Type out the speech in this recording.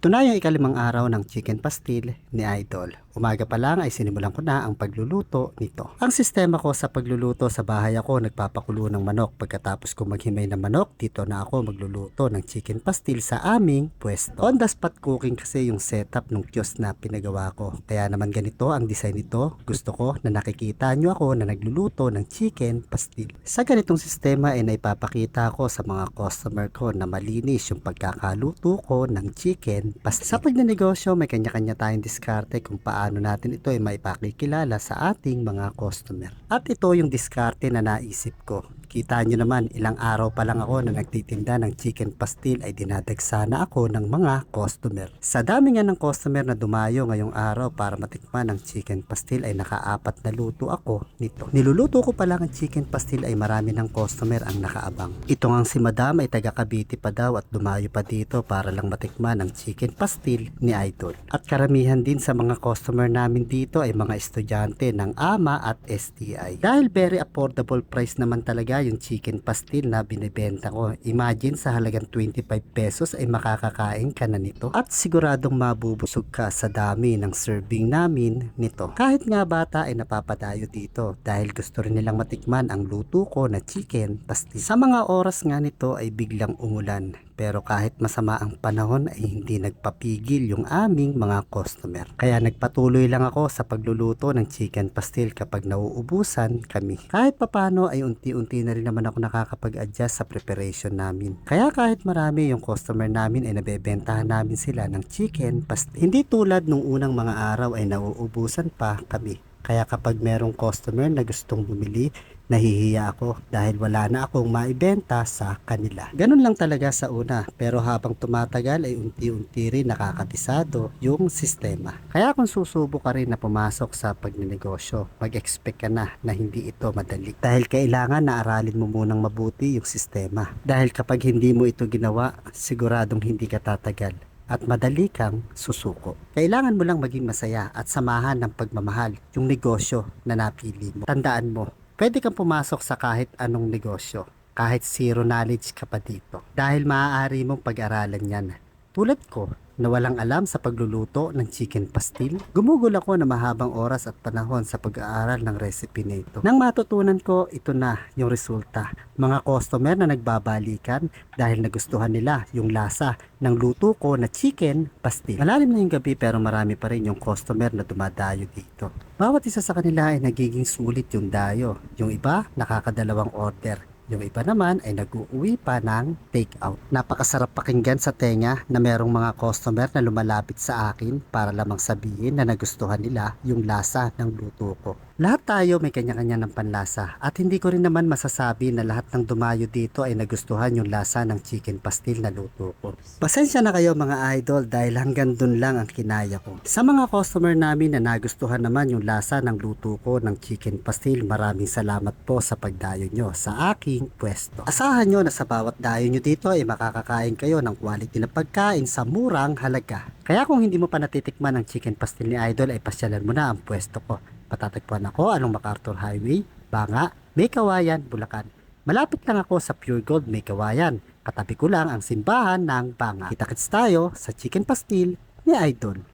Ito na yung ikalimang araw ng chicken pastil ni Idol. Umaga pa lang ay sinimulan ko na ang pagluluto nito. Ang sistema ko sa pagluluto sa bahay, ako nagpapakulo ng manok. Pagkatapos ko maghimay ng manok, dito na ako magluluto ng chicken pastil sa aming pwesto. On the spot cooking kasi yung setup ng kiosk na pinagawa ko. Kaya naman ganito ang design nito. Gusto ko na nakikita nyo ako na nagluluto ng chicken pastil. Sa ganitong sistema ay naipapakita ko sa mga customer ko na malinis yung pagkakaluto ko ng chicken pastil. Sa pagnenegosyo, may kanya-kanya tayong diskarte kung paano natin ito ay maipakikilala sa ating mga customer. At ito yung diskarte na naisip ko. Kita nyo naman, ilang araw pa lang ako na nagtitinda ng chicken pastil ay dinadagsa na ako ng mga customer. Sa dami nga ng customer na dumayo ngayong araw para matikman ng chicken pastil ay nakaapat na luto ako nito. Niluluto ko pa lang ang chicken pastil ay marami ng customer ang nakaabang. Ito ngang si Madam ay taga Cavite pa daw at dumayo pa dito para lang matikman ang chicken pastil ni Idol. At karamihan din sa mga customer namin dito ay mga estudyante ng AMA at STI. Dahil very affordable price naman talaga yung chicken pastil na binibenta ko. Imagine sa halagang 25 pesos ay makakakain ka na nito at siguradong mabubusog ka sa dami ng serving namin nito. Kahit nga bata ay napapadayo dito dahil gusto rin nilang matikman ang luto ko na chicken pastil. Sa mga oras nga nito ay biglang umulan. Pero kahit masama ang panahon ay hindi nagpapigil yung aming mga customer. Kaya nagpatuloy lang ako sa pagluluto ng chicken pastil kapag nauubusan kami. Kahit papano ay unti-unti na rin naman ako nakakapag-adjust sa preparation namin. Kaya kahit marami yung customer namin ay nabebentahan namin sila ng chicken pastil. Hindi tulad nung unang mga araw ay nauubusan pa kami. Kaya kapag merong customer na gustong bumili, nahihiya ako dahil wala na akong maibenta sa kanila. Ganun lang talaga sa una, pero habang tumatagal ay unti-unti rin nakakabisado yung sistema. Kaya kung susubok ka rin na pumasok sa pagnenegosyo, mag-expect ka na hindi ito madali. Dahil kailangan na aralin mo munang mabuti yung sistema. Dahil kapag hindi mo ito ginawa, siguradong hindi ka tatagal at madali kang susuko. Kailangan mo lang maging masaya at samahan ng pagmamahal yung negosyo na napili mo. Tandaan mo, pwede kang pumasok sa kahit anong negosyo, kahit zero knowledge ka pa dito. Dahil maaari mong pag-aralan yan. Tulad ko, na walang alam sa pagluluto ng chicken pastil, gumugol ako na mahabang oras at panahon sa pag-aaral ng recipe nito. Nang matutunan ko, ito na yung resulta. Mga customer na nagbabalikan dahil nagustuhan nila yung lasa ng luto ko na chicken pastil. Malalim na yung gabi pero marami pa rin yung customer na dumadayo dito. Bawat isa sa kanila ay nagiging sulit yung dayo. Yung iba, nakakadalawang order. Yung iba naman ay nag-uuwi pa ng take out. Napakasarap pakinggan sa tenga na merong mga customer na lumalapit sa akin para lamang sabihin na nagustuhan nila yung lasa ng luto ko. Lahat tayo may kanya-kanya ng panlasa at hindi ko rin naman masasabi na lahat ng dumayo dito ay nagustuhan yung lasa ng chicken pastil na luto ko. Pasensya na kayo mga idol dahil hanggang dun lang ang kinaya ko. Sa mga customer namin na nagustuhan naman yung lasa ng luto ko ng chicken pastil, maraming salamat po sa pagdayo nyo sa aking pwesto. Asahan nyo na sa bawat dayo nyo dito ay makakakain kayo ng quality na pagkain sa murang halaga. Kaya kung hindi mo pa natitikman ang chicken pastil ni Idol ay pasyalan mo na ang pwesto ko. Patatagpuan ako along MacArthur Highway, Banga, May Kawayan, Bulacan. Malapit lang ako sa Pure Gold, May Kawayan. Katabi ko lang ang simbahan ng Banga. Kita-kits tayo sa chicken pastil ni Idol.